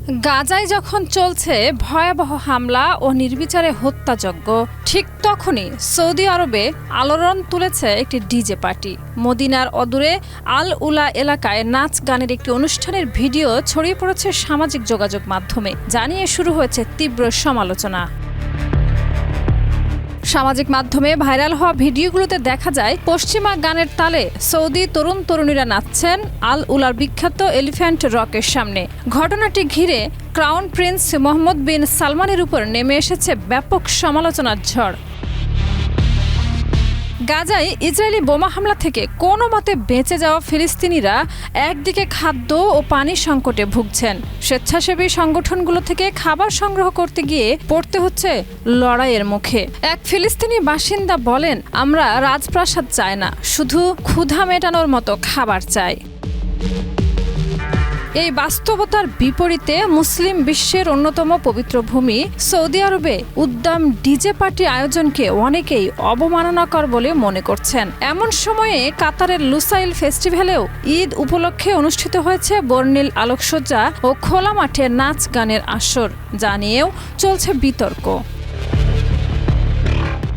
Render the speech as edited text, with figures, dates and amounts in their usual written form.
গাজায় যখন চলছে ভয়াবহ হামলা ও নির্বিচারে হত্যাযজ্ঞ, ঠিক তখনই সৌদি আরবে আলোড়ন তুলেছে একটি ডিজে পার্টি। মদিনার অদূরে আল উলা এলাকায় নাচ গানের একটি অনুষ্ঠানের ভিডিও ছড়িয়ে পড়েছে সামাজিক যোগাযোগ মাধ্যমে, জানিয়ে শুরু হয়েছে তীব্র সমালোচনা। সামাজিক মাধ্যমে ভাইরাল হওয়া ভিডিওগুলোতে দেখা যায় পশ্চিমা গানের তালে সৌদি তরুণ তরুণীরা নাচছেন আল উলার বিখ্যাত এলিফ্যান্ট রকের সামনে। ঘটনাটি ঘিরে ক্রাউন প্রিন্স মোহাম্মদ বিন সালমানের উপর নেমে এসেছে ব্যাপক সমালোচনার ঝড়। গাজায় ইসরায়েলি বোমা হামলা থেকে কোনো মতে বেঁচে যাওয়া ফিলিস্তিনিরা একদিকে খাদ্য ও পানি সংকটে ভুগছেন, স্বেচ্ছাসেবী সংগঠনগুলো থেকে খাবার সংগ্রহ করতে গিয়ে পড়তে হচ্ছে লড়াইয়ের মুখে। এক ফিলিস্তিনি বাসিন্দা বলেন, আমরা রাজপ্রাসাদ চাই না, শুধু ক্ষুধা মেটানোর মতো খাবার চাই। এই বাস্তবতার বিপরীতে মুসলিম বিশ্বের অন্যতম পবিত্র ভূমি সৌদি আরবে উদ্দাম ডিজে পার্টি আয়োজনকে অনেকেই অবমাননাকর বলে মনে করছেন। এমন সময়ে কাতারের লুসাইল ফেস্টিভ্যালেও ঈদ উপলক্ষে অনুষ্ঠিত হয়েছে বর্ণিল আলোকসজ্জা ও খোলা মাঠে নাচ গানের আসর, যা নিয়েও চলছে বিতর্ক।